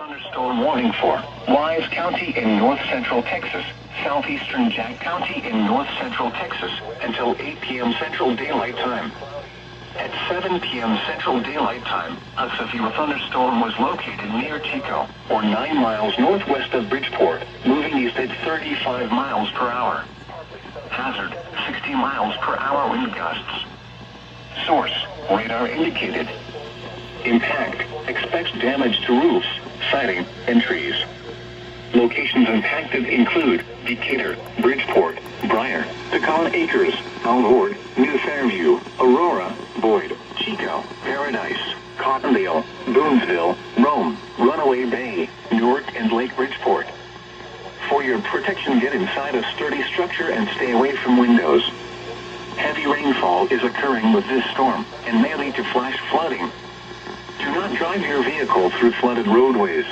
thunderstorm warning for Wise County in north central Texas, southeastern Jack County in north central Texas until 8 p.m. Central Daylight Time. At 7 p.m. Central Daylight Time, a severe thunderstorm was located near Chico, or 9 miles northwest of Bridgeport, moving east at 35 miles per hour. Hazard, 60 miles per hour wind gusts. Source, radar indicated. Impact, expects damage to roofs, siding, and trees. Locations impacted include Decatur, Bridgeport, Briar, Pecan Acres, Alvord, New Fairview, Aurora, Boyd, Chico, Paradise, Cottondale, Boonesville, Rome, Runaway Bay, Newark, and Lake Bridgeport. For your protection, get inside a sturdy structure and stay away from windows. Heavy rainfall is occurring with this storm and may lead to flash flooding. Do not drive your vehicle through flooded roadways.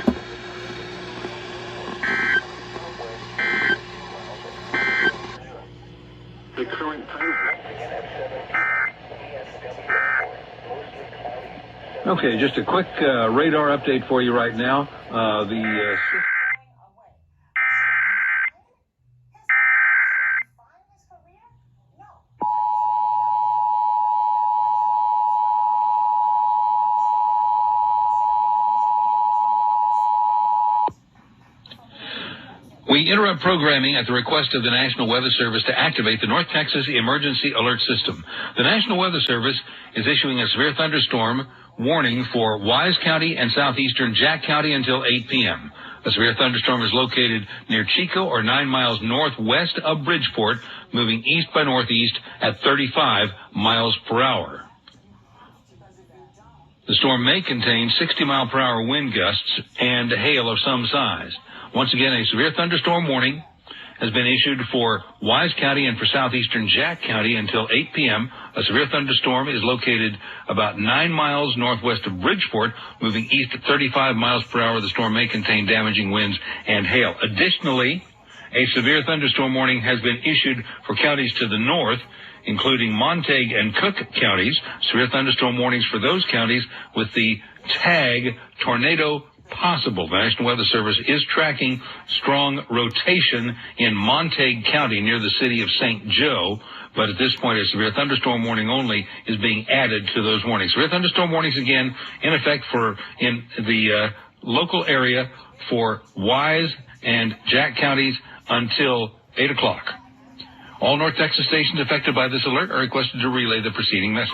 The current time. Okay, just a quick radar update for you right now. We interrupt programming at the request of the National Weather Service to activate the North Texas Emergency Alert System. The National Weather Service is issuing a severe thunderstorm warning for Wise County and southeastern Jack County until 8 p.m. A severe thunderstorm is located near Chico, or 9 miles northwest of Bridgeport, moving east by northeast at 35 miles per hour. The storm may contain 60-mile-per-hour wind gusts and hail of some size. Once again, a severe thunderstorm warning has been issued for Wise County and for southeastern Jack County until 8 p.m. A severe thunderstorm is located about 9 miles northwest of Bridgeport, moving east at 35 miles per hour. The storm may contain damaging winds and hail. Additionally, a severe thunderstorm warning has been issued for counties to the north, including Montague and Cook counties. Severe thunderstorm warnings for those counties with the tag tornado possible. The National Weather Service is tracking strong rotation in Montague County near the city of St. Joe, but at this point a severe thunderstorm warning only is being added to those warnings. Severe thunderstorm warnings again in effect in the local area for Wise and Jack counties until 8 o'clock. All North Texas stations affected by this alert are requested to relay the preceding message.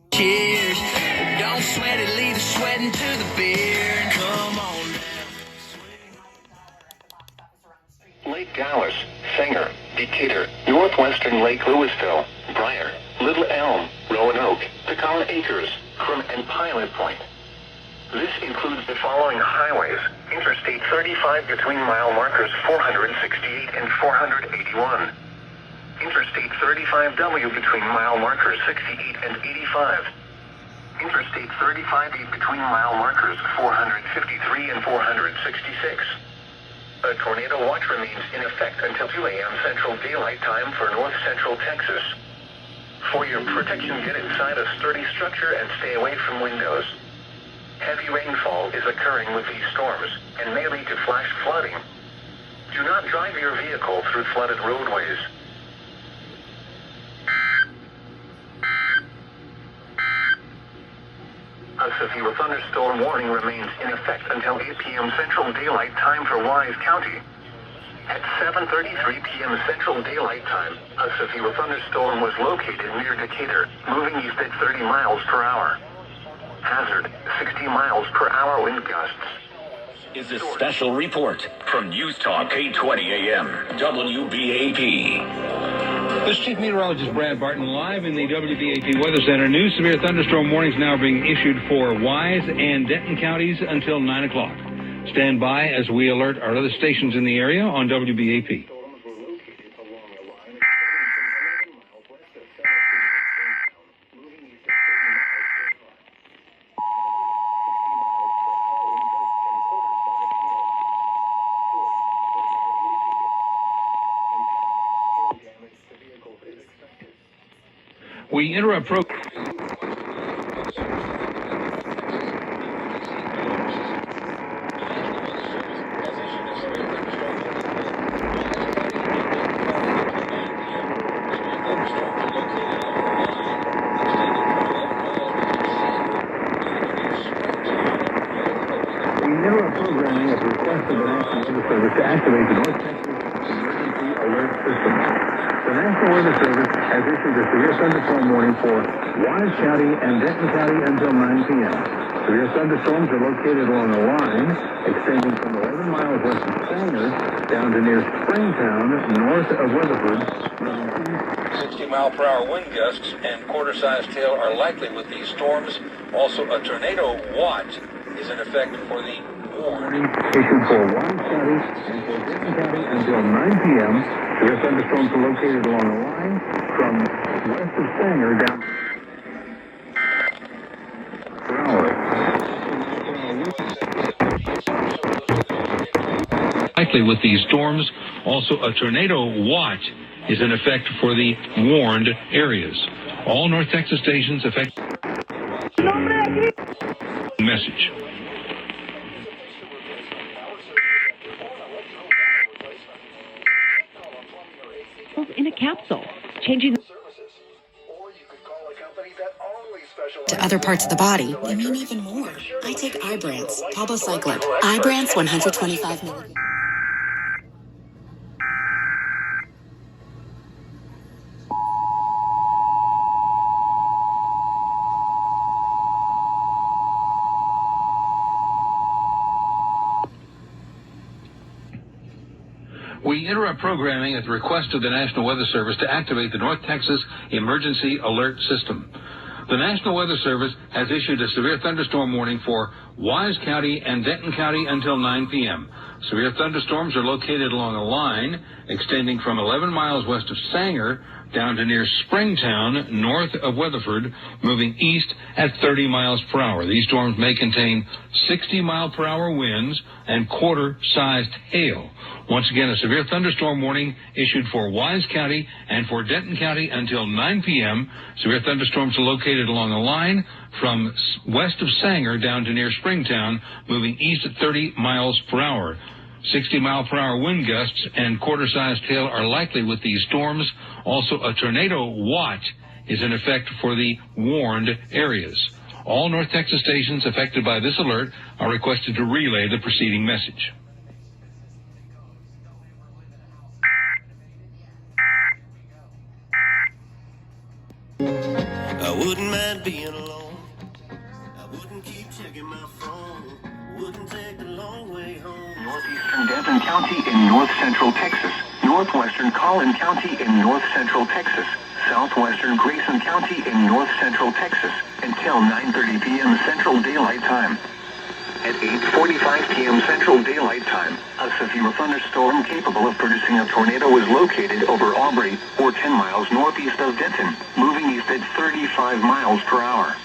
Cheers. Don't sweat it, leave the sweating to the beer. Come on. Lake Dallas, Sanger, Decatur, Northwestern Lake Lewisville, Briar, Little Elm, Roanoke, Pecan Acres, Crum, and Pilot Point. This includes the following highways: Interstate 35 between mile markers 468 and 481. Interstate 35W between mile markers 68 and 85. Interstate 35E between mile markers 453 and 466. A tornado watch remains in effect until 2 a.m. Central Daylight Time for north central Texas. For your protection, get inside a sturdy structure and stay away from windows. Heavy rainfall is occurring with these storms and may lead to flash flooding. Do not drive your vehicle through flooded roadways. A severe thunderstorm warning remains in effect until 8 p.m. Central Daylight Time for Wise County. At 7:33 p.m. Central Daylight Time, a severe thunderstorm was located near Decatur, moving east at 30 miles per hour. Hazard, 60 miles per hour wind gusts. Is a special report from News Talk 820 AM, WBAP. This is Chief Meteorologist Brad Barton live in the WBAP Weather Center. New severe thunderstorm warnings now being issued for Wise and Denton counties until 9 o'clock. Stand by as we alert our other stations in the area on WBAP. We interrupt program. Programming at the request of the National Weather Service to activate the North Texas Emergency Alert System. The National Weather Service has issued a severe thunderstorm warning for Wise County and Denton County until 9 p.m. Severe thunderstorms are located along a line extending from 11 miles west of Sanger down to near Springtown, north of Weatherford. 60-mile-per-hour wind gusts and quarter-sized hail are likely with these storms. Also, a tornado watch is in effect for the warning issued for Wise County and for Denton County until 9 p.m. Severe thunderstorms are located along the line from west of Sanger down per hour. Likely with these storms. Also, a tornado watch is in effect for the warned areas. All North Texas stations affected. Message. In a capsule, changing to other parts of the body. I mean even more. I take Ibrance, palbociclib. Ibrance 125 milligrams. We interrupt programming at the request of the National Weather Service to activate the North Texas Emergency Alert System. The National Weather Service has issued a severe thunderstorm warning for Wise County and Denton County until 9 p.m. Severe thunderstorms are located along a line extending from 11 miles west of Sanger down to near Springtown, north of Weatherford, moving east at 30 miles per hour. These storms may contain 60-mile-per-hour winds and quarter-sized hail. Once again, a severe thunderstorm warning issued for Wise County and for Denton County until 9 p.m. Severe thunderstorms are located along a line from west of Sanger down to near Springtown, moving east at 30 miles per hour. 60-mile-per-hour wind gusts and quarter-sized hail are likely with these storms. Also, a tornado watch is in effect for the warned areas. All North Texas stations affected by this alert are requested to relay the preceding message. I wouldn't mind being alone. I wouldn't keep checking my phone. Wouldn't take the long way home. Northeastern Denton County in north central Texas. Northwestern Collin County in north central Texas. Southwestern Grayson County in north central Texas until 9:30 p.m. Central Daylight Time. At 8:45 p.m. Central Daylight Time, a severe thunderstorm capable of producing a tornado is located over Aubrey, or 10 miles northeast of Denton, moving east at 35 miles per hour.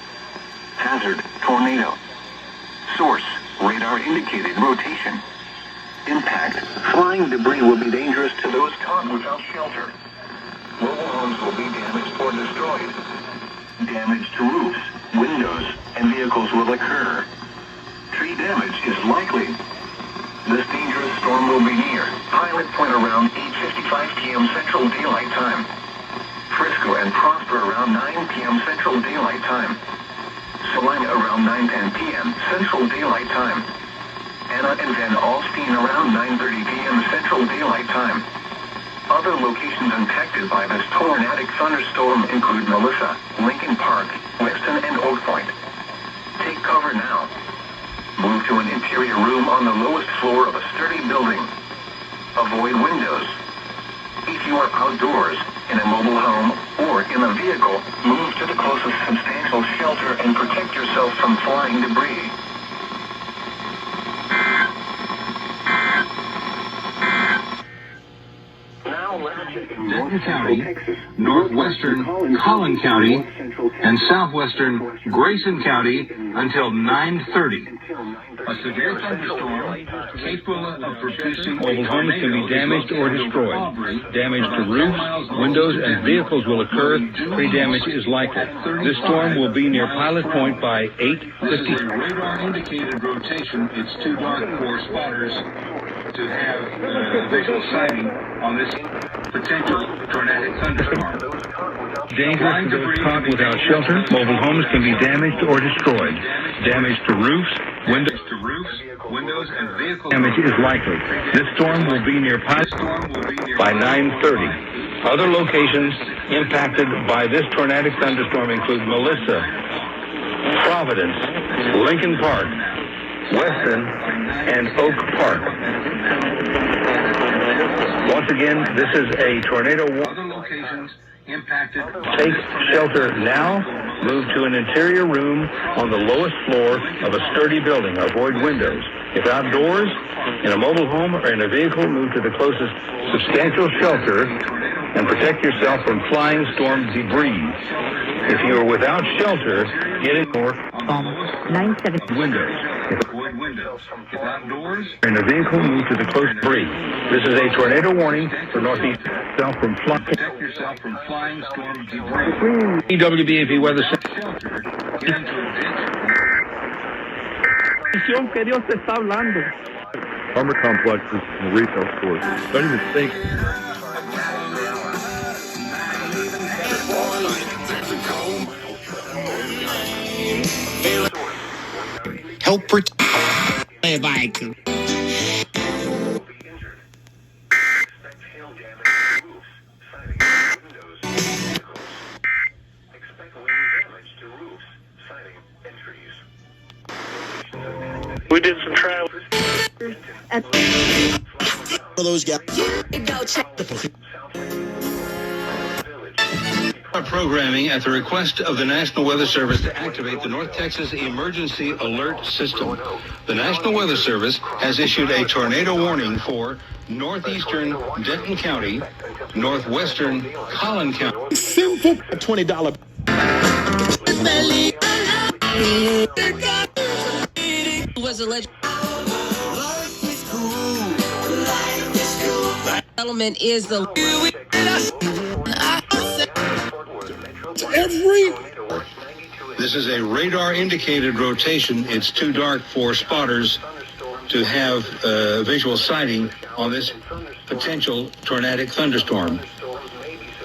Hazard, tornado. Source, radar indicated rotation. Impact, flying debris will be dangerous to those caught without shelter. Mobile homes will be damaged or destroyed. Damage to roofs, windows, and vehicles will occur. Tree damage is likely. This dangerous storm will be near Pilot Point around 8:55 p.m. Central Daylight Time. Frisco and Prosper around 9 p.m. Central Daylight Time. Salina around 9:10 p.m. Central Daylight Time. Anna and Van Alstyne around 9:30 p.m. Central Daylight Time. Other locations impacted by this tornadic thunderstorm include Melissa, Lincoln Park, Weston, and Oak Point. Take cover now. Move to an interior room on the lowest floor of a sturdy building. Avoid windows. If you are outdoors, in a mobile home, or in a vehicle, move to the closest substantial shelter and protect yourself from flying debris. Denton County, Northwestern Collin County, and Southwestern Grayson County until 9:30. A severe thunderstorm capable of producing mobile homes can be damaged or destroyed. Damage to roofs, windows, and vehicles will occur. Tree damage is likely. This storm will be near Pilot Point by 8:50. Radar indicated rotation. It's too dark for spotters to have visual sighting on this potential tornadic thunderstorm. Dangerous to those caught without shelter. Mobile homes can be damaged or destroyed. Damage to roofs, windows, and vehicles. Damage is likely. This storm will be near Pilot by 9:30. Other locations impacted by this tornadic thunderstorm include Melissa, Providence, Lincoln Park, Weston, and Oak Park. Once again, this is a tornado warning. Other locations impacted. Take shelter now. Move to an interior room on the lowest floor of a sturdy building. Avoid windows. If outdoors, in a mobile home or in a vehicle, move to the closest substantial shelter and protect yourself from flying storm debris. If you are without shelter, get in or 970 windows. Avoid windows. If outdoors, in a vehicle, move to the closest debris. This is a tornado warning for Northeastern. Protect yourself from flying storm debris. WBAP Weather Center. Que Dios te está hablando. Apartment complexes and retail stores. Don't even think. Help protect my bike. We did some travel. Those guys. Our programming at the request of the National Weather Service to activate the North Texas Emergency Alert System. The National Weather Service has issued a tornado warning for Northeastern Denton County, Northwestern Collin County. Simple $20. Was alleged. Element is the This is a radar indicated rotation. It's too dark for spotters to have visual sighting on this potential tornadic thunderstorm.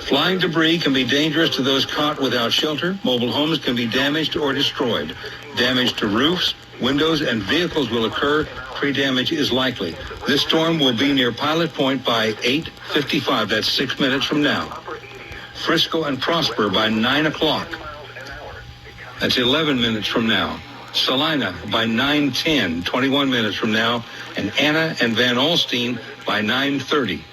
Flying debris can be dangerous to those caught without shelter. Mobile homes can be damaged or destroyed. Damage to roofs, windows, and vehicles will occur. Tree damage is likely. This storm will be near Pilot Point by 8:55. That's 6 minutes from now. Frisco and Prosper by 9 o'clock. That's 11 minutes from now. Salina by 9:10, 21 minutes from now. And Anna and Van Alstyne by 9:30.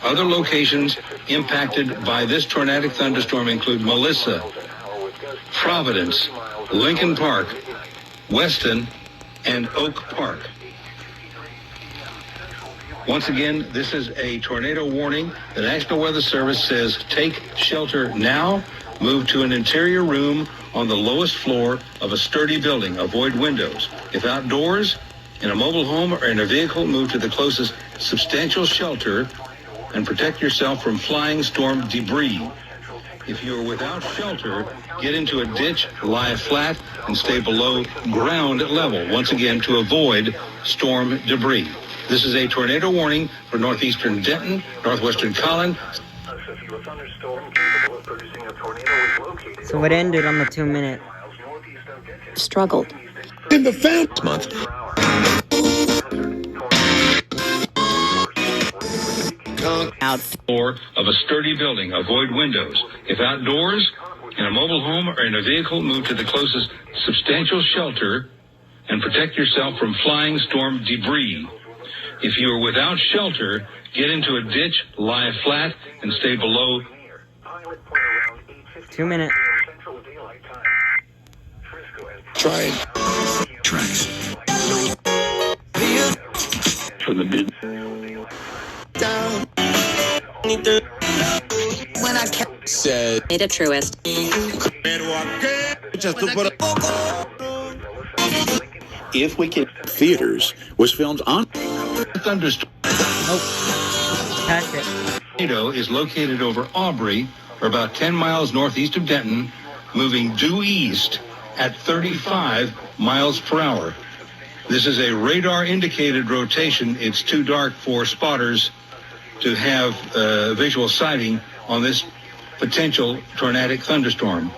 Other locations impacted by this tornadic thunderstorm include Melissa, Providence, Lincoln Park, Weston, and Oak Park. Once again, this is a tornado warning. The National Weather Service says take shelter now. Move to an interior room on the lowest floor of a sturdy building. Avoid windows. If outdoors, in a mobile home or in a vehicle, move to the closest substantial shelter and protect yourself from flying storm debris. If you are without shelter, get into a ditch, lie flat, and stay below ground level, once again, to avoid storm debris. This is a tornado warning for Northeastern Denton, Northwestern Collin. So it ended on the 2-minute. Struggled. In the fast month. Out floor of a sturdy building. Avoid windows. If outdoors, in a mobile home or in a vehicle, move to the closest substantial shelter and protect yourself from flying storm debris. If you are without shelter, get into a ditch, lie flat, and stay below. 2 minutes. Try it. Tracks. For the bid. Down. When I said Made a truist. If we can, theaters was filmed on Thunderstorm. Tornado is located over Aubrey, or about 10 miles northeast of Denton, moving due east at 35 miles per hour. This is a radar-indicated rotation. It's too dark for spotters to have visual sighting on this potential tornadic thunderstorm.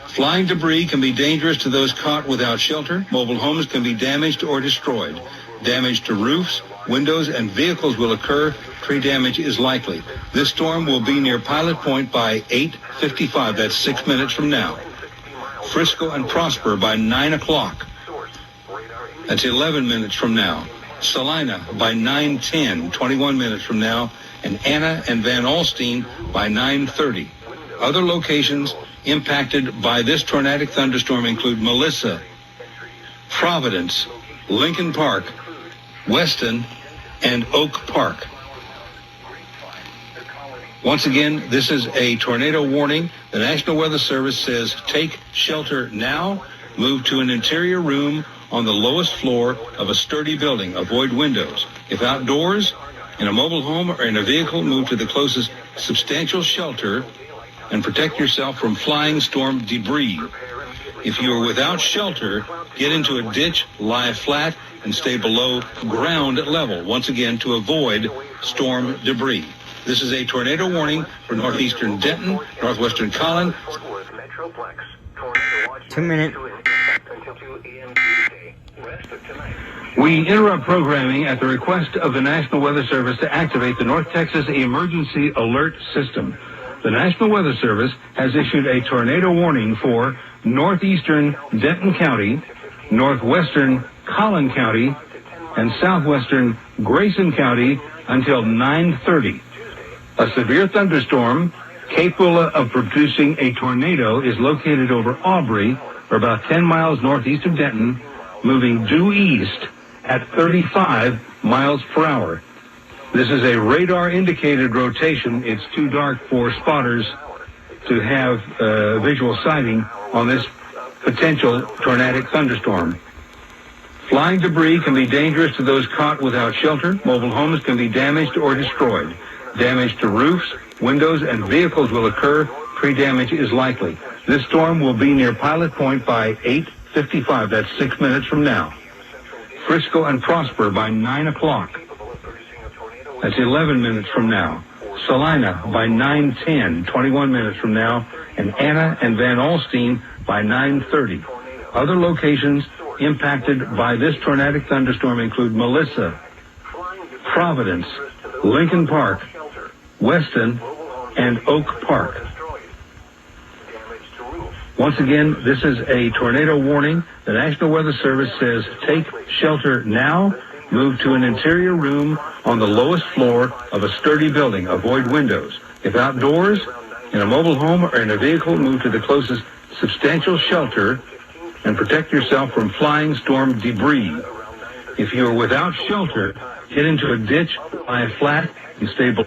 Flying debris can be dangerous to those caught without shelter. Mobile homes can be damaged or destroyed. Damage to roofs, windows, and vehicles will occur. Tree damage is likely. This storm will be near Pilot Point by 8:55. That's 6 minutes from now. Frisco and Prosper by 9 o'clock. That's 11 minutes from now. Salina by 9:10, 21 minutes from now. And Anna and Van Alstyne by 9:30. Other locations impacted by this tornadic thunderstorm include Melissa, Providence, Lincoln Park, Weston, and Oak Park. Once again, this is a tornado warning. The National Weather Service says take shelter now, move to an interior room on the lowest floor of a sturdy building, avoid windows. If outdoors, in a mobile home or in a vehicle, move to the closest substantial shelter and protect yourself from flying storm debris. If you are without shelter, get into a ditch, lie flat, and stay below ground level, once again, to avoid storm debris. This is a tornado warning for Northeastern Denton, Northwestern Collin. 2 minutes. We interrupt programming at the request of the National Weather Service to activate the North Texas Emergency Alert System. The National Weather Service has issued a tornado warning for Northeastern Denton County, Northwestern Collin County, and Southwestern Grayson County until 9:30. A severe thunderstorm capable of producing a tornado is located over Aubrey, or about 10 miles northeast of Denton, moving due east at 35 miles per hour. This is a radar-indicated rotation. It's too dark for spotters to have visual sighting on this potential tornadic thunderstorm. Flying debris can be dangerous to those caught without shelter. Mobile homes can be damaged or destroyed. Damage to roofs, windows, and vehicles will occur. Tree damage is likely. This storm will be near Pilot Point by 8:55. That's 6 minutes from now. Frisco and Prosper by 9 o'clock. That's 11 minutes from now. Salina by 9:10, 21 minutes from now. And Anna and Van Alstyne by 9:30. Other locations impacted by this tornadic thunderstorm include Melissa, Providence, Lincoln Park, Weston, and Oak Park. Once again, this is a tornado warning. The National Weather Service says take shelter now, move to an interior room on the lowest floor of a sturdy building, avoid windows. If outdoors, in a mobile home or in a vehicle, move to the closest substantial shelter and protect yourself from flying storm debris. If you are without shelter, get into a ditch, lie flat, and stay below.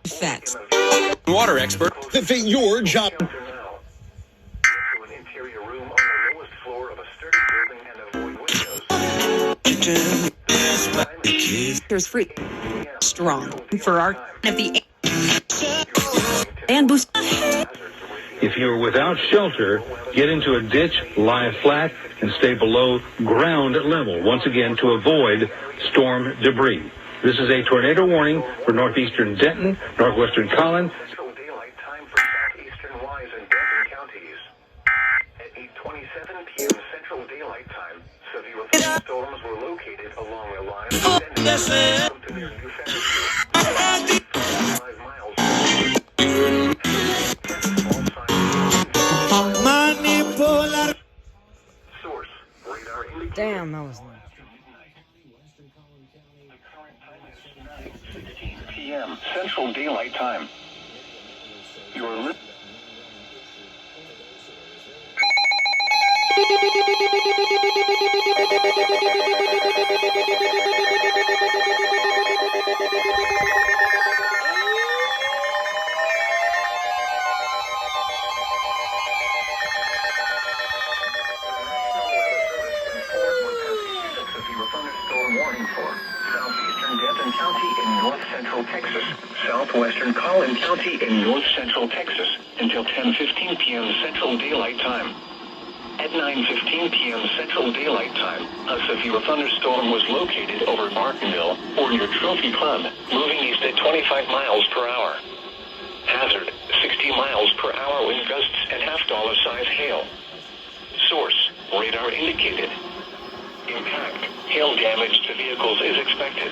Effects. water expert that fit your job. There's free. Strong for our of the and boost. If you're without shelter, get into a ditch, lie flat, and stay below ground level, once again to avoid storm debris. This is a tornado warning for Northeastern Denton, Northwestern Collin. Daylight time for southeastern Wise and Denton counties. At 8:27 p.m. Central Daylight Time, severe thunderstorms were located along the line of Denton to near New Fenchurch. 5 miles. Source radar indicator. Damn, that was nice. p.m. Central Daylight Time. You're listening. Central Texas, Southwestern Collin County in North Central Texas until 10:15 p.m. Central Daylight Time. At 9:15 p.m. Central Daylight Time, a severe thunderstorm was located over Martinville or near Trophy Club, moving east at 25 miles per hour. Hazard, 60 miles per hour wind gusts and half-dollar size hail. Source, radar indicated. Impact, hail damage to vehicles is expected.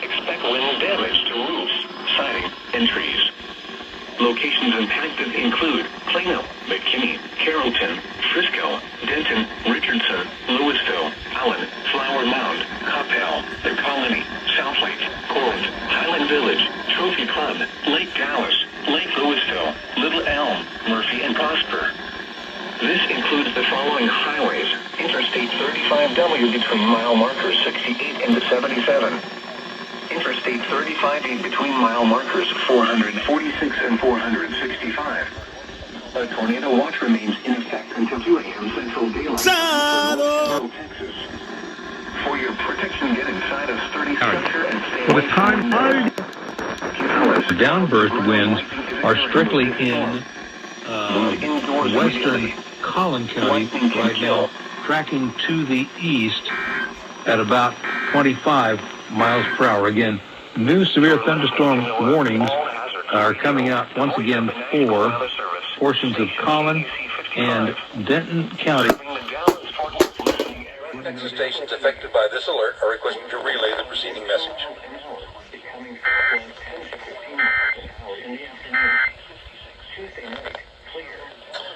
Expect wind damage to roofs, siding, and trees. Locations impacted include Plano, McKinney, Carrollton, Frisco, Denton, Richardson, Lewisville, Allen, Flower Mound, Coppell, The Colony, South Lake, Corinth, Highland Village, Trophy Club, Lake Dallas, Lake Lewisville, Little Elm, Murphy, and Prosper. This includes the following highways: Interstate 35W between mile markers 68 and 77. Interstate 35A between mile markers 446 and 465. A tornado watch remains in effect until 2 a.m. Central Daylight Time for Central Texas. For your protection, get inside a sturdy structure and stay away from the downburst winds are strictly in western Collin County right now, tracking to the east at about 25 miles per hour. Again, new severe thunderstorm warnings are coming out once again for portions of Collin and Denton County. Texas stations affected by this alert are requested to relay the preceding message.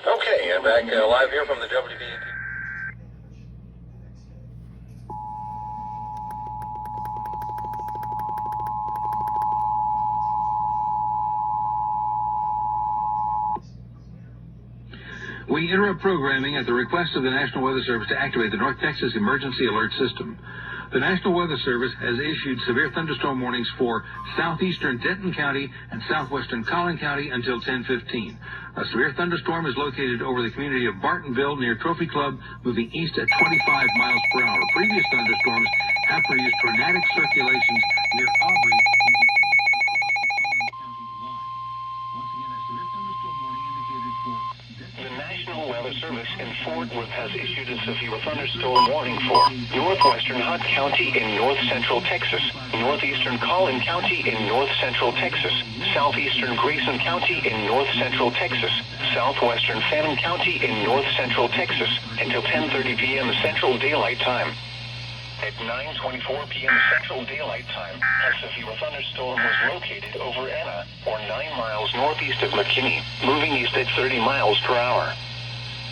Okay, and back live here from the WBAP. We interrupt programming at the request of the National Weather Service to activate the North Texas Emergency Alert System. The National Weather Service has issued severe thunderstorm warnings for southeastern Denton County and southwestern Collin County until 10:15. A severe thunderstorm is located over the community of Bartonville near Trophy Club, moving east at 25 miles per hour. Previous thunderstorms have produced tornadic circulations near Aubrey, moving east across the Collin County line. Once again, a severe thunderstorm warning indicated for The National Weather Service in Fort Worth has issued a severe thunderstorm warning for northwestern Hunt County in north central Texas, northeastern Collin County in north central Texas, southeastern Grayson County in north central Texas, southwestern Fannin County in north central Texas until 10:30 p.m. Central Daylight Time. At 9:24 p.m. Central Daylight Time, a severe thunderstorm was located over Anna, or 9 miles northeast of McKinney, moving east at 30 miles per hour.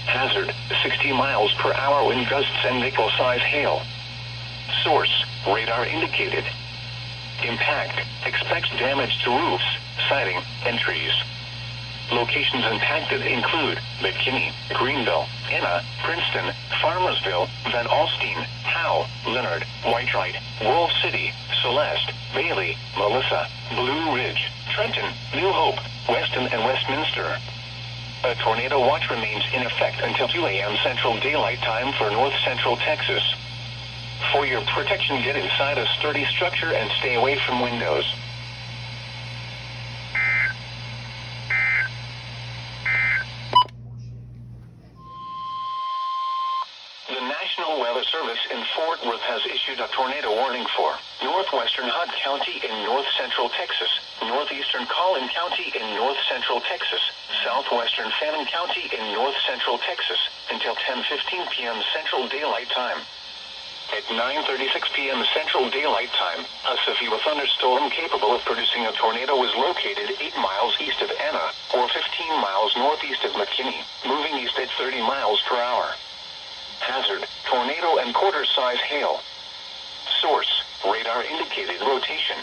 Hazard, 60 miles per hour wind gusts and nickel-size hail. Source, radar indicated. Impact, expects damage to roofs, siding, and trees. Locations impacted include McKinney, Greenville, Anna, Princeton, Farmersville, Van Alstyne, Howe, Leonard, Whitewright, World City, Celeste, Bailey, Melissa, Blue Ridge, Trenton, New Hope, Weston, and Westminster. A tornado watch remains in effect until 2 a.m. Central Daylight Time for north central Texas. For your protection, get inside a sturdy structure and stay away from windows. The National Weather Service in Fort Worth has issued a tornado warning for northwestern Hunt County in north central Texas, northeastern Collin County in north central Texas, southwestern Fannin County in north central Texas until 10:15 p.m. Central Daylight Time. At 9:36 p.m. Central Daylight Time, a severe thunderstorm capable of producing a tornado was located 8 miles east of Anna, or 15 miles northeast of McKinney, moving east at 30 miles per hour. Hazard, tornado and quarter-size hail. Source, radar indicated rotation.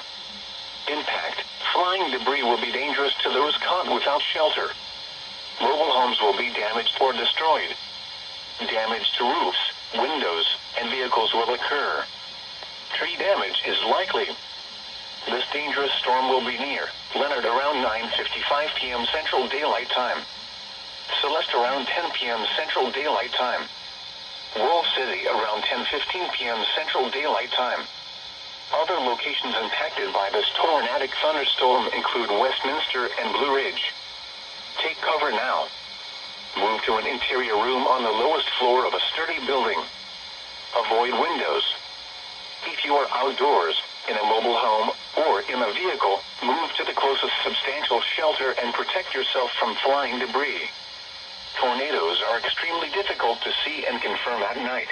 Impact, flying debris will be dangerous to those caught without shelter. Mobile homes will be damaged or destroyed. Damage to roofs, windows, and vehicles will occur. Tree damage is likely. This dangerous storm will be near Leonard around 9:55 p.m. Central Daylight Time. Celeste around 10 p.m. Central Daylight Time. World City around 10:15 p.m. Central Daylight Time. Other locations impacted by this tornadic thunderstorm include Westminster and Blue Ridge. Take cover now. Move to an interior room on the lowest floor of a sturdy building. Avoid windows. If you are outdoors, in a mobile home, or in a vehicle, move to the closest substantial shelter and protect yourself from flying debris. Tornadoes are extremely difficult to see and confirm at night.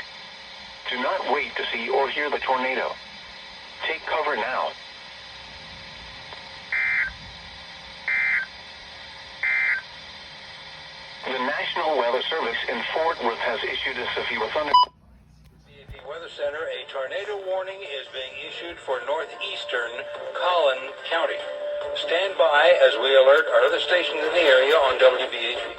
Do not wait to see or hear the tornado. Take cover now. The National Weather Service in Fort Worth has issued a severe thunderstorm. The Weather Center, a tornado warning is being issued for Northeastern Collin County. Stand by as we alert our other stations in the area on WBAP.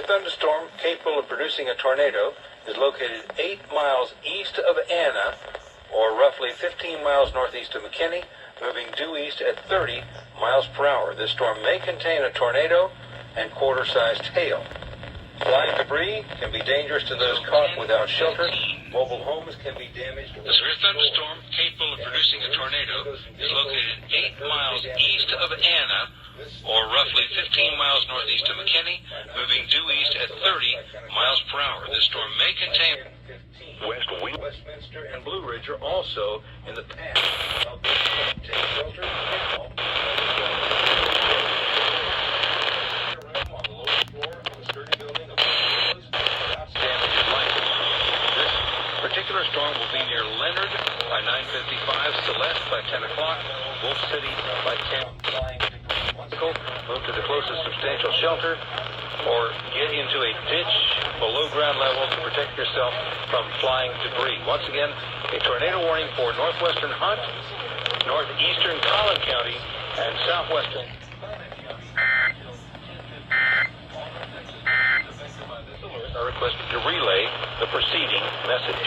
Thunderstorm capable of producing a tornado is located 8 miles east of Anna, or roughly 15 miles northeast of McKinney, moving due east at 30 miles per hour. This storm may contain a tornado and quarter-sized hail. Flying debris can be dangerous to those caught without shelter. Mobile homes can be damaged. The severe thunderstorm capable of producing a tornado is located 8 miles east of Anna, or roughly 15 miles northeast of McKinney, moving due east at 30 miles per hour. This storm may contain Westminster and Blue Ridge are also in the path. Take shelter. On the lower floor of a sturdy building of damage is likely. This particular storm will be near Leonard by 9:55, Celeste by 10 o'clock, Wolf City by 10. Move to the closest substantial shelter or get into a ditch below ground level to protect yourself from flying debris. Once again, a tornado warning for Northwestern Hunt, Northeastern Collin County, and Southwestern. I request you to relay the preceding message.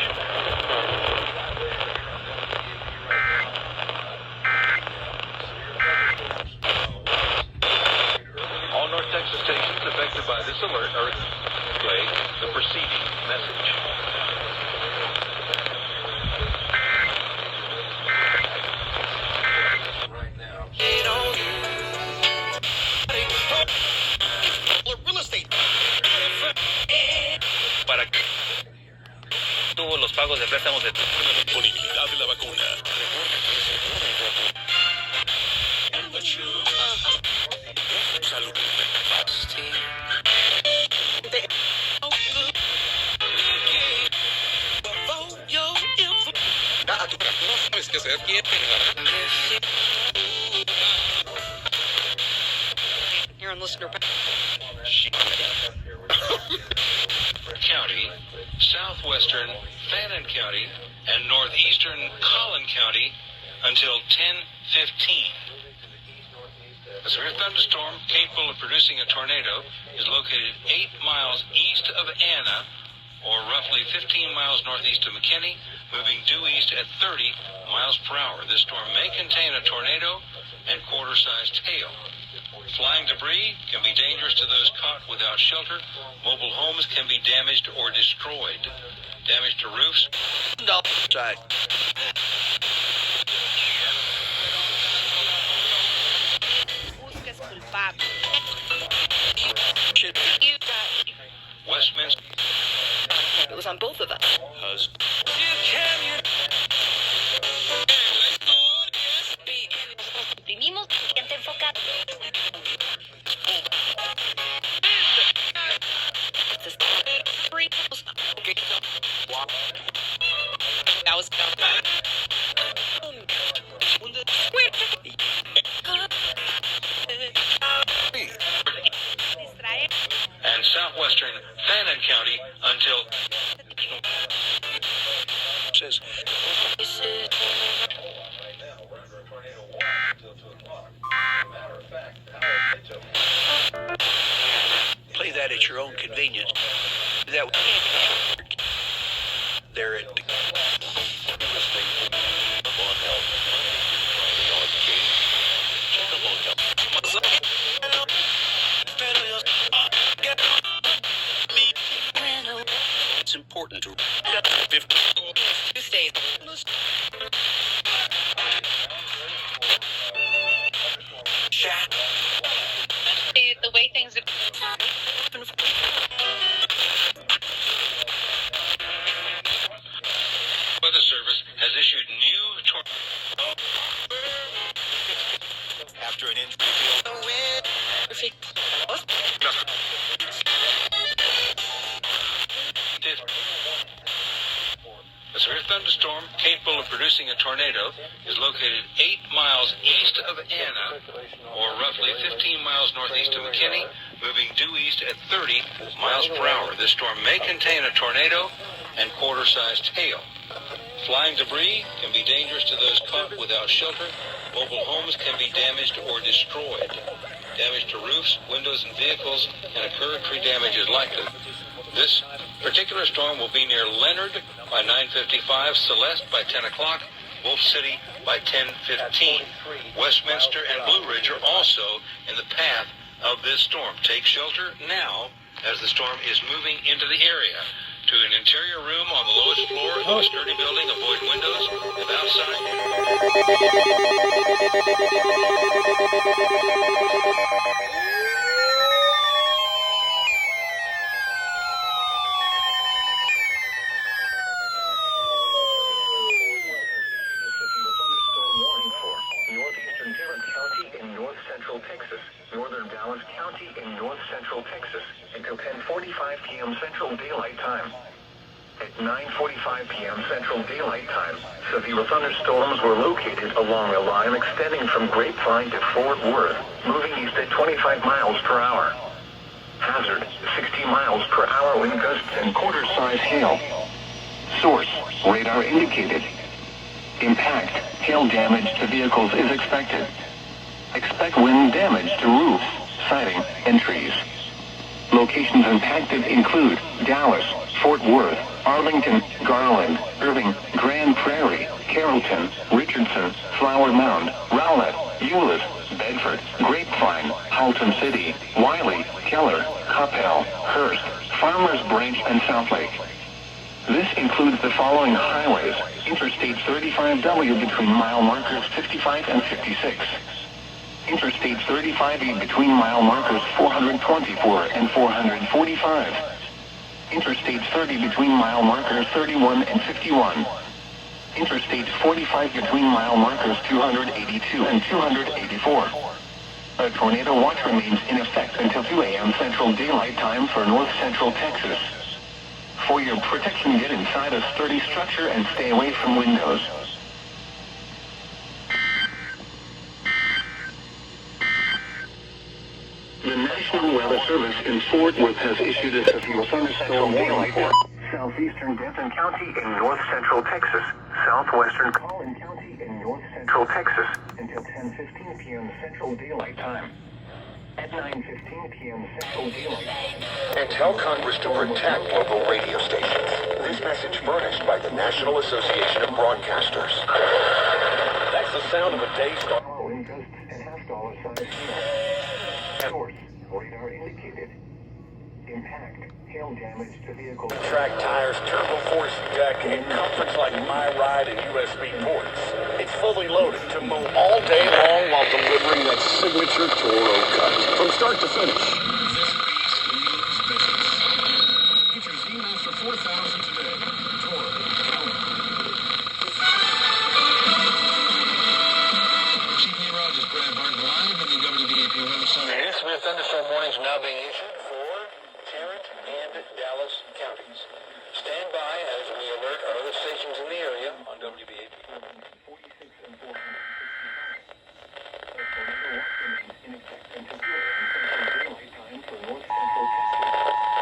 Texas stations affected by this alert are play the preceding message. Right now. Real estate. Para tuvo los pagos de préstamos de disponibilidad de la vacuna. Salud. You're on listener. County, Southwestern Fannin County, and Northeastern Collin County until 10:15. A severe thunderstorm capable of producing a tornado is located 8 miles east of Anna, or roughly 15 miles northeast of McKinney, moving due east at 30 miles per hour. This storm may contain a tornado and quarter-sized hail. Flying debris can be dangerous to those caught without shelter. Mobile homes can be damaged or destroyed. Damage to roofs. Westminster. It was on both of us. southwestern Fannin County until says play that at your own convenience. That there it. It's important to stay. The way things have Weather Service has issued new After an injury. A severe thunderstorm capable of producing a tornado is located 8 miles east of Anna, or roughly 15 miles northeast of McKinney, moving due east at 30 miles per hour. This storm may contain a tornado and quarter-sized hail. Flying debris can be dangerous to those caught without shelter. Mobile homes can be damaged or destroyed. Damage to roofs, windows, and vehicles can occur. Tree damage is likely. This particular storm will be near Leonard by 9:55, Celeste by 10 o'clock, Wolf City by 10:15. Westminster and Blue Ridge are also in the path of this storm. Take shelter now as the storm is moving into the area. To an interior room on the lowest floor of a sturdy building, avoid windows. If outside. Northeastern Tarrant County in north central Texas, northern Dallas County in north central Texas, until 10:45 p.m. Central Daylight Time. At 9:45 p.m. Central Daylight Time, severe thunderstorms were located along a line extending from Grapevine to Fort Worth, moving east at 25 miles per hour. Hazard, 60 miles per hour wind gusts and quarter-size hail. Source, radar indicated. Impact, hail damage to vehicles is expected. Expect wind damage to roofs, siding, and trees. Locations impacted include Dallas, Fort Worth, Arlington, Garland, Irving, Grand Prairie, Carrollton, Richardson, Flower Mound, Rowlett, Euless, Bedford, Grapevine, Halton City, Wiley, Keller, Coppell, Hurst, Farmers Branch, and Southlake. This includes the following highways: Interstate 35W between mile markers 55 and 56. Interstate 35E between mile markers 424 and 445. Interstate 30 between mile markers 31 and 51. Interstate 45 between mile markers 282 and 284. A tornado watch remains in effect until 2 a.m. Central Daylight Time for north central Texas. For your protection, get inside a sturdy structure and stay away from windows. The National Weather Service in Fort Worth has issued a severe thunderstorm warning for southeastern Denton County in north central Texas, southwestern Collin County in north central Texas until 10:15 p.m. Central Daylight Time. At 9:15 p.m. Central Daylight Time. And tell Congress to protect local radio stations. This message furnished by the National Association of Broadcasters. That's the sound of a day start. Wind gusts and half-dollar-sized hail. Source, radar indicated. Impact, hail damage to vehicles. Track tires, turbo force deck, and comforts like MyRide and USB ports. It's fully loaded to move all day long while delivering that signature Toro cut from start to finish. Features Z-Master 4000 today. Toro. CP Rogers, Brad Barton live on the WBAP website. Severe thunderstorm warnings now being issued for Tarrant and Dallas counties. Stand by as we alert our other stations in the area on WBAP. 46 and 465. A tornado watch remains in effect until 2 a.m. Central Daylight Time for north central Texas.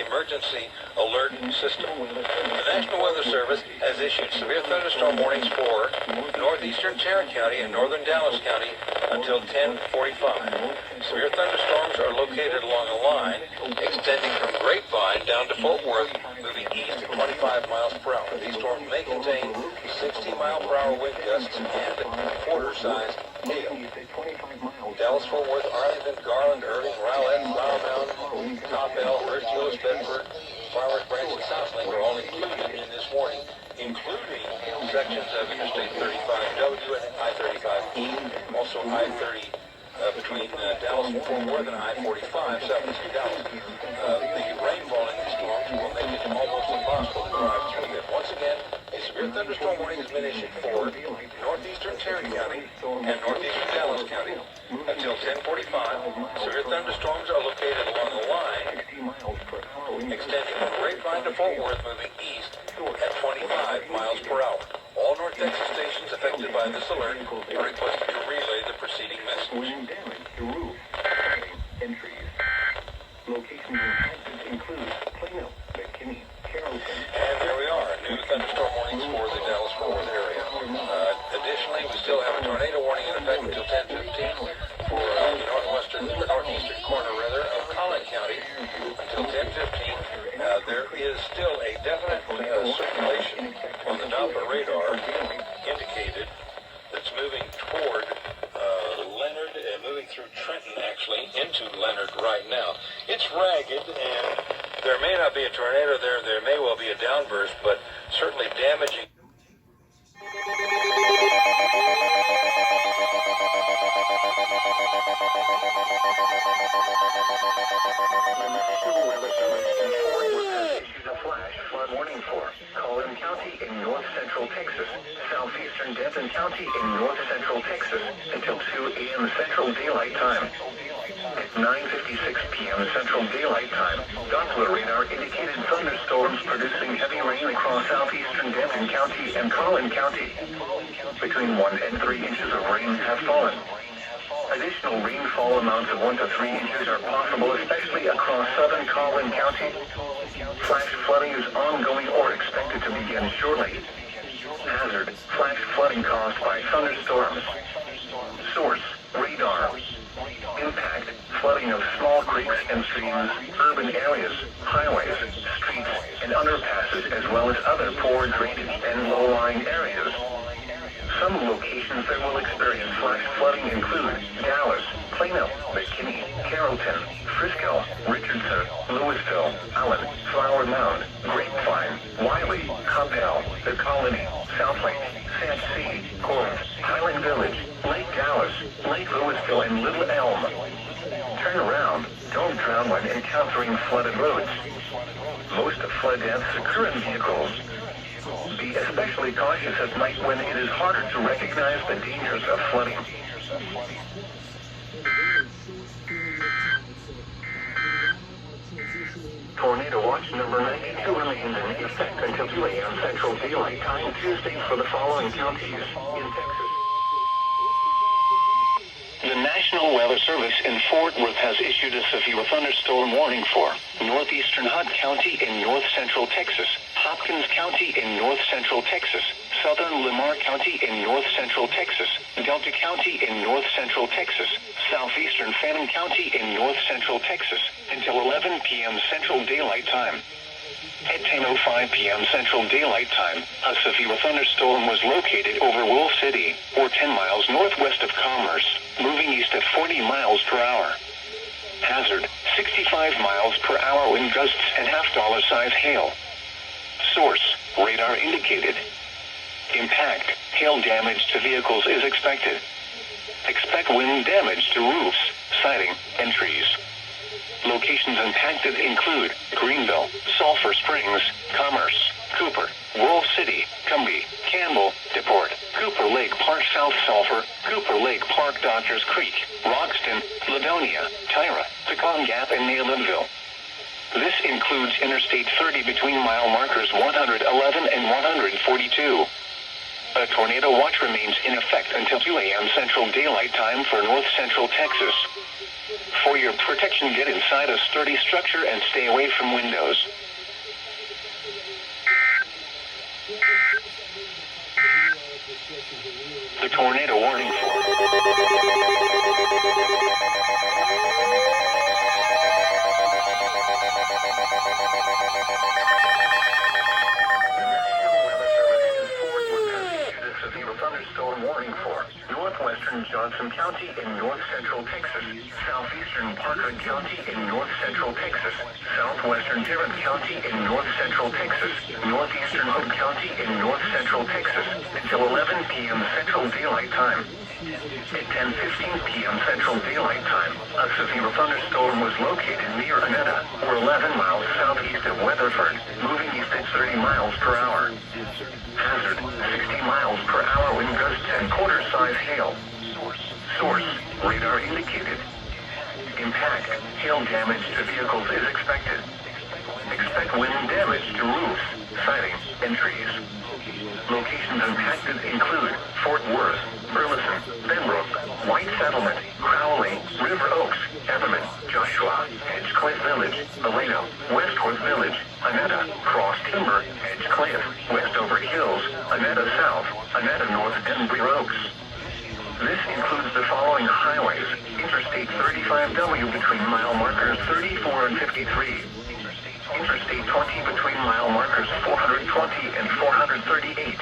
emergency alert system. The National Weather Service has issued severe thunderstorm warnings for northeastern Tarrant County and northern Dallas County until 10:45. Severe thunderstorms are located along a line extending from Grapevine down to Fort Worth, moving east at 25 miles per hour. These storms may contain 60-mile-per-hour wind gusts and quarter-sized hail. Dallas, Fort Worth, Arlington, Garland, Irving, Rowlett, Flower Mound, Coppell, Hurst, Lewis, Bedford, Flowers Branch, and Southlake are all included in this warning, including sections of Interstate 35W and I-35E, also I-30 between Dallas and Fort Worth and I-45 southeast of Dallas. The rainfall in these storms will make it almost impossible to drive through them. Once again, a severe thunderstorm warning has been issued for northeastern Tarrant County and northeastern Dallas County until 10:45. Severe thunderstorms are located along the line extending from Grapevine to Fort Worth, moving east at 25 miles per hour. All North Texas stations affected by this alert are requested to relay the preceding message. Locations include Plano, McKinney, Carrollton. And there we are, new thunderstorm warnings for the Dallas-Fort Worth area. Additionally, we still have a tornado warning in effect until 10:15 for the northeastern corner of Collin County until 10:15. There is still a definite circulation on the Doppler radar indicated that's moving toward Leonard, moving through Trenton actually into Leonard right now. It's ragged, and there may not be a tornado there. There may well be a downburst, but certainly damaging. Warning for Collin County in north central Texas, southeastern Denton County in north central Texas until 2 a.m. Central Daylight Time. At 9:56 p.m. Central Daylight Time, Doppler radar indicated thunderstorms producing heavy rain across southeastern Denton County and Collin County. Between 1 and 3 inches of rain have fallen. Additional rainfall amounts of 1 to 3 inches are possible, especially across southern Collin County. Flash flooding is ongoing or expected to begin shortly. Hazard: flash flooding caused by thunderstorms. Source: radar. Impact: flooding of small creeks and streams, urban areas, highways, streets, and underpasses, as well as other poor drainage and low-lying areas. Some locations that will experience flash flooding include Dallas, Plano, McKinney, Carrollton, Frisco, Richardson, Louisville, Allen, Flower Mound, Grapevine, Wiley, Coppell, The Colony, Southlake, Sandsea, Corinth, Highland Village, Lake Dallas, Lake Louisville, and Little Elm. Turn around. Don't drown when encountering flooded roads. Most flood deaths occur in vehicles. Be especially cautious at night when it is harder to recognize the dangers of flooding. Tornado watch number 92 remains in effect until 2 a.m. Central Daylight Time Tuesday for the following counties in Texas. The National Weather Service in Fort Worth has issued a severe thunderstorm warning for northeastern Hunt County in north central Texas, Hopkins County in north central Texas, southern Lamar County in north central Texas, Delta County in north central Texas, southeastern Fannin County in north central Texas until 11 p.m. Central Daylight Time. At 10:05 p.m. Central Daylight Time, a severe thunderstorm was located over Wolf City, or 10 miles northwest of Commerce, moving east at 40 miles per hour. Hazard: 65 miles per hour wind gusts and half-dollar size hail. Source: radar indicated. Impact: hail damage to vehicles is expected. Expect wind damage to roofs, siding, and trees. Locations impacted include Greenville, Sulphur Springs, Commerce, Cooper, Wolf City, Cumbie, Campbell, DePort, Cooper Lake Park South Sulphur, Cooper Lake Park Doctors Creek, Roxton, Ladonia, Tyra, Pecan Gap, and Naylorville. This includes Interstate 30 between mile markers 111 and 142. A tornado watch remains in effect until 2 a.m. Central Daylight Time for North Central Texas. For your protection, get inside a sturdy structure and stay away from windows. The tornado warning thunderstorm warning for Northwestern Johnson County in north central Texas, southeastern Parker County in north central Texas, southwestern Tarrant County in north central Texas, northeastern Hood County in north central Texas until 11 p.m. Central Daylight Time. At 10:15 p.m. Central Daylight Time, a severe thunderstorm was located near Annetta, or 11 miles southeast of Weatherford, moving east at 30 miles per hour. Hazard, 60 miles per hour wind gusts and quarter-size hail. Source, radar indicated. Impact, hail damage to vehicles is expected. Expect wind damage to roofs, siding, and trees. Locations impacted include Fort Worth, Burleson, Benbrook, White Settlement, Crowley, River Oaks, Everman, Joshua, Edgecliff Village, Eleno, Westworth Village, Annetta, Cross Timber, Edgecliff, Westover Hills, Annetta South, Annetta North, and Brier Oaks. This includes the following highways: Interstate 35W between mile markers 34 and 53. Interstate 20 between mile markers 420 and 438.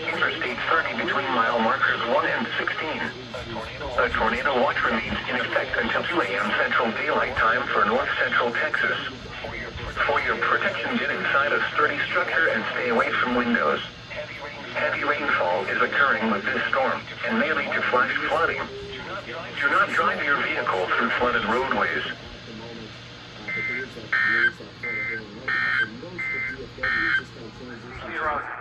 Interstate 30 between mile markers 1 and 16. A tornado watch remains in effect until 2 a.m. Central Daylight Time for north central Texas. For your protection, get inside a sturdy structure and stay away from windows. Heavy rainfall is occurring with this storm and may lead to flash flooding. Do not drive your vehicle through flooded roadways.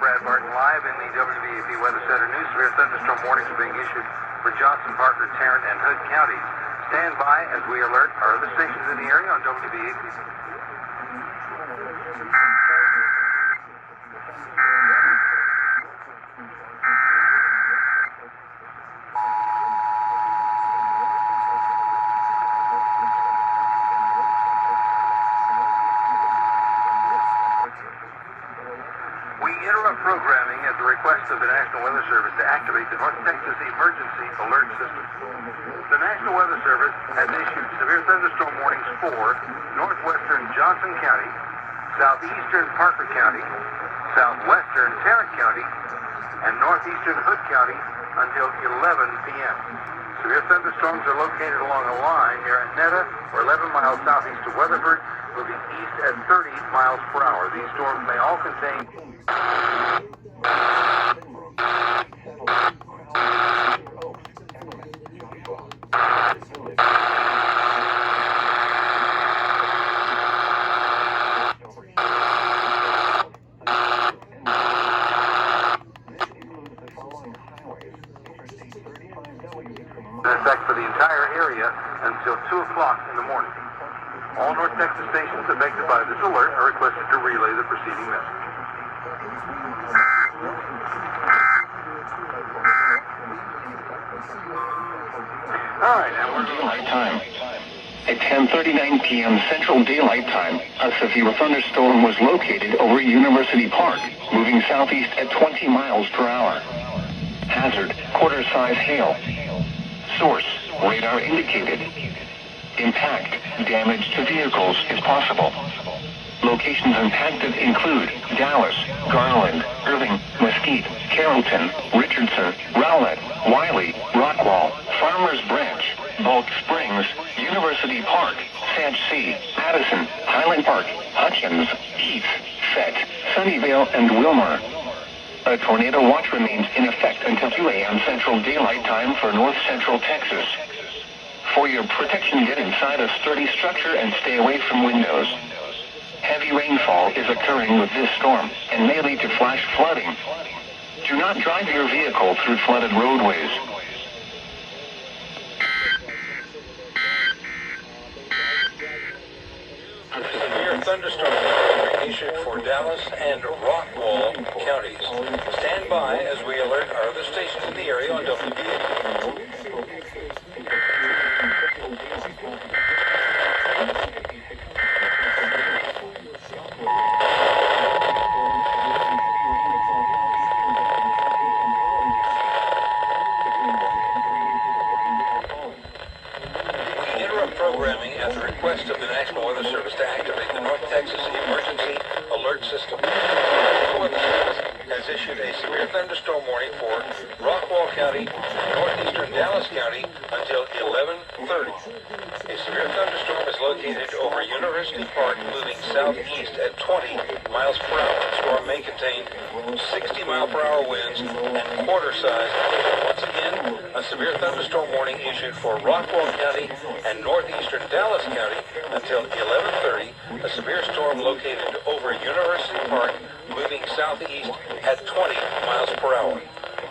Brad Martin live in the WBAP Weather Center. New severe thunderstorm warnings are being issued for Johnson, Parker, Tarrant, and Hood counties. Stand by as we alert our other stations in the area on WBAP. Programming at the request of the National Weather Service to activate the North Texas Emergency Alert System. The National Weather Service has issued severe thunderstorm warnings for northwestern Johnson County, southeastern Parker County, southwestern Tarrant County, and northeastern Hood County until 11 p.m. Severe thunderstorms are located along a line near Annetta, or 11 miles southeast of Weatherford, moving east at 30 miles per hour. These storms may all contain in effect for the entire area until 2 o'clock in the morning. All North Texas stations affected by this alert are requested to relay the preceding message. All right, and we're daylight time. At 10:39 p.m. Central Daylight Time, a severe thunderstorm was located over University Park, moving southeast at 20 miles per hour. Hazard, quarter-size hail. Source, radar indicated. Impact, damage to vehicles is possible. Locations impacted include Dallas, Garland, Irving, Mesquite, Carrollton, Richardson, Rowlett, Wiley, Rockwall, Farmers Branch, Bulk Springs, University Park, Sage C, Addison, Highland Park, Hutchins, Heath, Fett, Sunnyvale, and Wilmer. A tornado watch remains in effect until 2 a.m. Central Daylight Time for north central Texas. For your protection, get inside a sturdy structure and stay away from windows. Heavy rainfall is occurring with this storm and may lead to flash flooding. Do not drive your vehicle through flooded roadways. A severe thunderstorm warning issued for Dallas and Rockwall counties. Stand by as we alert our other stations in the area on WBAP. Programming at the request of the National Weather Service to activate the North Texas Emergency Alert System. The National Weather Service has issued a severe thunderstorm warning for Rockwall County, Northeastern Dallas County until 11:30. A severe thunderstorm is located over University Park, moving southeast at 20 miles per hour. The storm may contain 60-mile-per-hour winds and quarter-size hail. Once again, a severe thunderstorm warning issued for Rockwall County and Northeastern Dallas County until 11:30. A severe storm located over University Park, moving southeast at 20 miles per hour.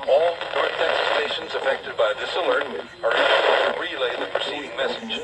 All North Texas stations affected by this alert are able to relay the preceding message.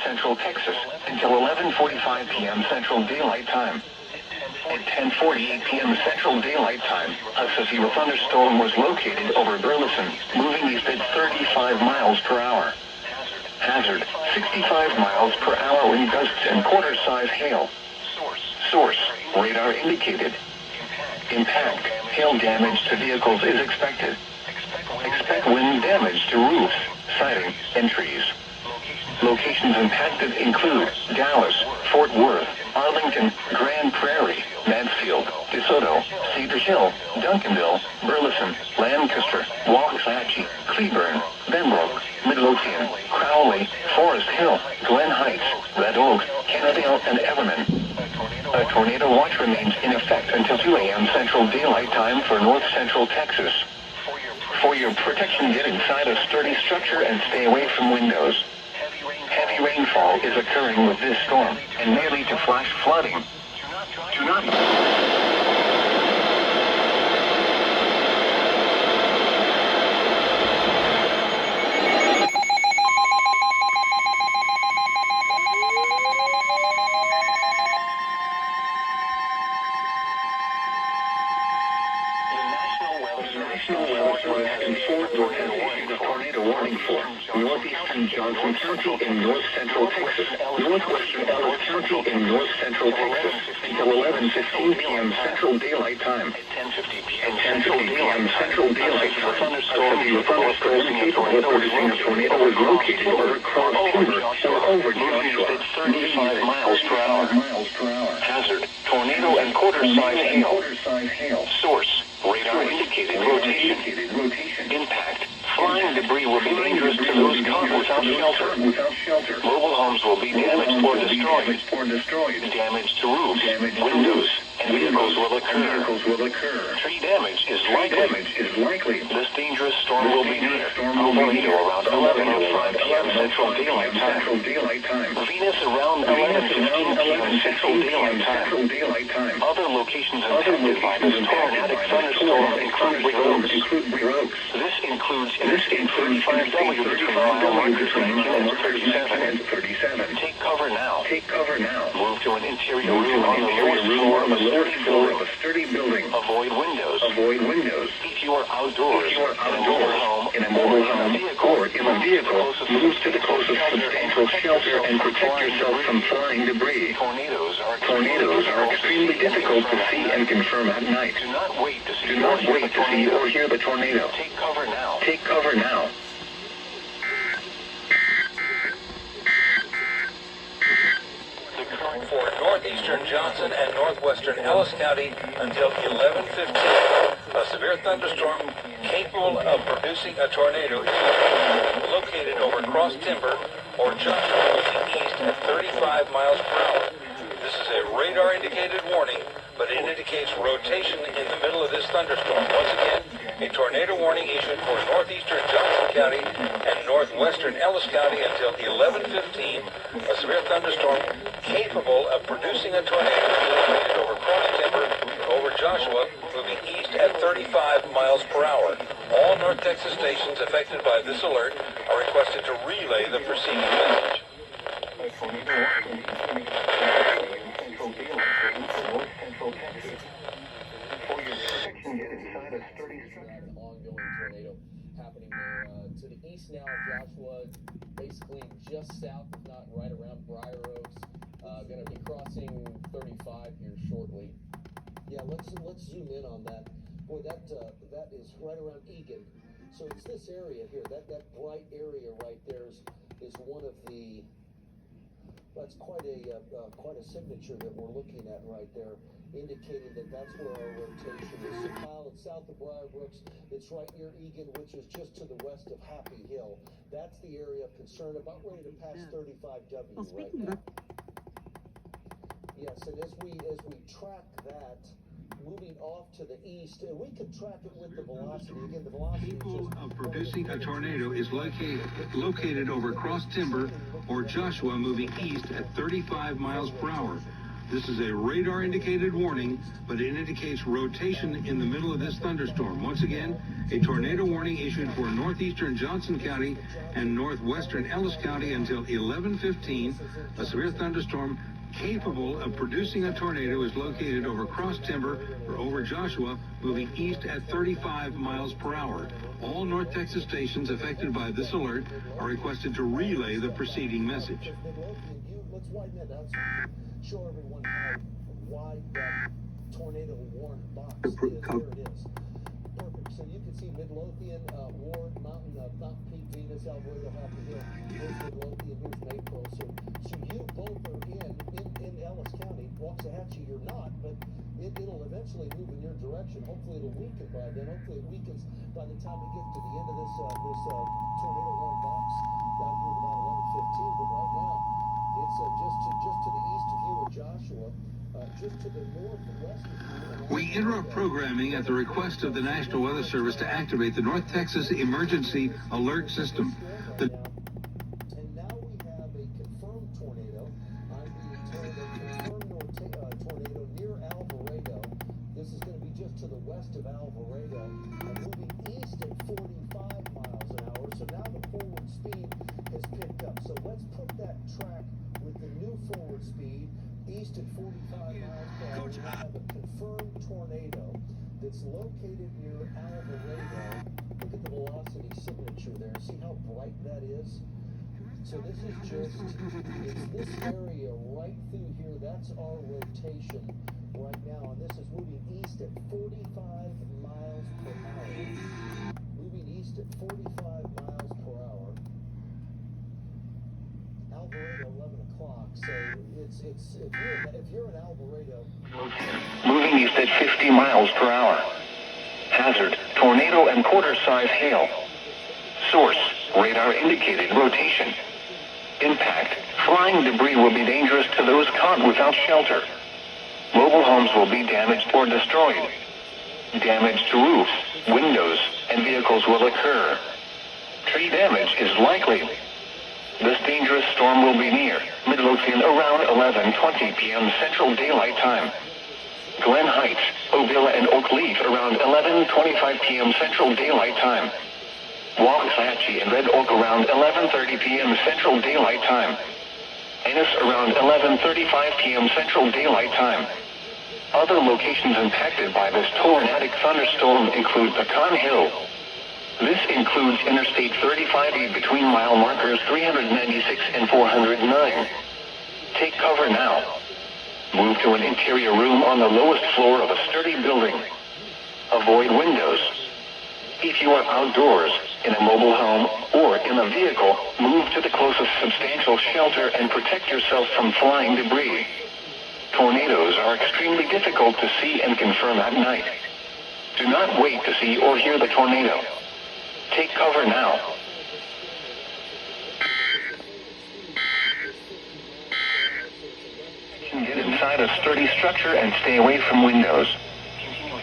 Central Texas until 11:45 p.m. Central Daylight Time. At 10:48 p.m. Central Daylight Time, a severe thunderstorm was located over Burleson, moving east at 35 miles per hour. Hazard, 65 miles per hour wind gusts and quarter-size hail. Source, radar indicated. Impact, hail damage to vehicles is expected. Expect wind damage to roofs, siding, and trees. Locations impacted include Dallas, Fort Worth, Arlington, Grand Prairie, Mansfield, DeSoto, Cedar Hill, Duncanville, Burleson, Lancaster, Waxahachie, Cleburne, Pembroke, Midlothian, Crowley, Forest Hill, Glen Heights, Red Oak, Kennedale, and Everman. A tornado watch remains in effect until 2 a.m. Central Daylight Time for North Central Texas. For your protection, get inside a sturdy structure and stay away from windows. Heavy rainfall is occurring with this storm and may lead to flash flooding. Do not... Northeastern Johnson County in north central Texas, Northwestern Ellis County in north central Texas, until 11:15 p.m. Central Daylight Time. At 10:50 p.m. Central Daylight Time, a severe thunderstorm capable of producing a tornado was located over Cross Timber or over the onshore at 35 miles per hour. Hazard, tornado and quarter-size hail. Source, radar indicated rotation. Impact, flying debris will be dangerous to those caught without shelter. Mobile homes will be damaged or destroyed. Damage to roofs, windows, and vehicles will occur. Tree damage is likely. This dangerous storm will be near tornado around 11:05 p.m. Central Daylight Time. Venus around 11:15 p.m. Central Daylight Time. Other locations impacted by this tornadic thunderstorm include Blue Oaks. This includes Interstate 35W between mile markers 19 and 37. Take cover now. Move to an interior room on the lowest floor of a sturdy building. Avoid windows. If you are outdoors in a mobile home or in a vehicle, move to the closest substantial shelter and protect yourself from flying debris. Tornadoes are extremely difficult to see and confirm at night. Do not wait to see or hear the tornado. Take cover now. For Northeastern Johnson and Northwestern Ellis County until 11:15. A severe thunderstorm capable of producing a tornado is located over Cross Timber or just moving east at 35 miles per hour. This is a radar-indicated warning but it indicates rotation in the middle of this thunderstorm. Once again, a tornado warning issued for northeastern Johnson County and northwestern Ellis County until 11:15. A severe thunderstorm capable of producing a tornado is located over cross timber over Joshua, moving east at 35 miles per hour. All North Texas stations affected by this alert are requested to relay the preceding message. Ongoing tornado happening there to the east now of Joshua, basically just south, if not right around Briar Oaks. Going to be crossing 35 here shortly. Yeah, let's zoom in on that. Boy, that is right around Egan. So it's this area here. That bright area right there is one of the. That's quite a signature that we're looking at right there, indicating that that's where our rotation is. So Kyle, it's south of Briar Brooks. It's right near Egan, which is just to the west of Happy Hill. That's the area of concern, about ready to pass 35W right now. Yes, and as we track that, moving off to the east, and we can track it with the velocity. Again, the velocity capable of producing a tornado is located over cross timber or Joshua, moving east at 35 miles per hour. This is a radar indicated warning, but it indicates rotation in the middle of this thunderstorm. Once again, a tornado warning issued for northeastern Johnson County and northwestern Ellis County until 11:15. A severe thunderstorm capable of producing a tornado is located over cross timber or over Joshua, moving east at 35 miles per hour. All North Texas stations affected by this alert are requested to relay the preceding message. Let's widen that out so we can show everyone how wide that tornado warning box is. There it is. Perfect. So you can see Midlothian, Ward, Mountain Peak, Venus, Alvarado, Happy Hill. Here's Midlothian, here's Maypro. So you both are in Ellis County. Waxahachie, you're not, but it'll eventually move in your direction. Hopefully it'll weaken by then. Hopefully it weakens by the time we get to the end of this tornado warning box down here at about 11:15. But right now, it's just to the east of you of Joshua, just to the northwest of you. We interrupt programming at the request of the National Weather Service to activate the North Texas Emergency Alert System. And now we have a confirmed tornado. I'm being told a confirmed tornado near Alvarado. This is going to be just to the west of Alvarado, and moving east at 45 miles an hour. So now the forward speed has picked up. So let's put that track with the new forward speed east at 45 miles per hour. We have a confirmed tornado that's located near Alvarado. Look at the velocity signature there. See how bright that is? So this is it's this area right through here. That's our rotation right now. And this is moving east at 45 miles per hour. Moving east at 45 miles per hour. Alvarado, 11 o'clock. So it's if you're in Alvarado. Moving east at 50 miles per hour. Hazard, tornado and quarter-size hail. Source, radar indicated rotation. Impact, flying debris will be dangerous to those caught without shelter. Mobile homes will be damaged or destroyed. Damage to roofs, windows, and vehicles will occur. Tree damage is likely. This dangerous storm will be near Midlothian around 11:20 p.m. Central Daylight Time. Glen Heights, Ovilla, and Oak Leaf around 11:25 p.m. Central Daylight Time. Waxahachie and Red Oak around 11:30 p.m. Central Daylight Time. Ennis around 11:35 p.m. Central Daylight Time. Other locations impacted by this tornadic thunderstorm include Pecan Hill. This includes Interstate 35E between mile markers 396 and 409. Take cover now. Move to an interior room on the lowest floor of a sturdy building. Avoid windows. If you are outdoors, in a mobile home, or in a vehicle, move to the closest substantial shelter and protect yourself from flying debris. Tornadoes are extremely difficult to see and confirm at night. Do not wait to see or hear the tornado. Take cover now. Get inside a sturdy structure and stay away from windows.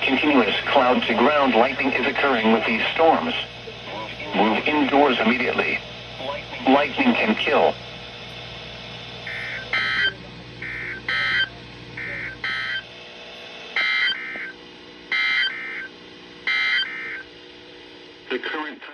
Continuous cloud-to-ground lightning is occurring with these storms. Move indoors immediately. Lightning can kill. The current time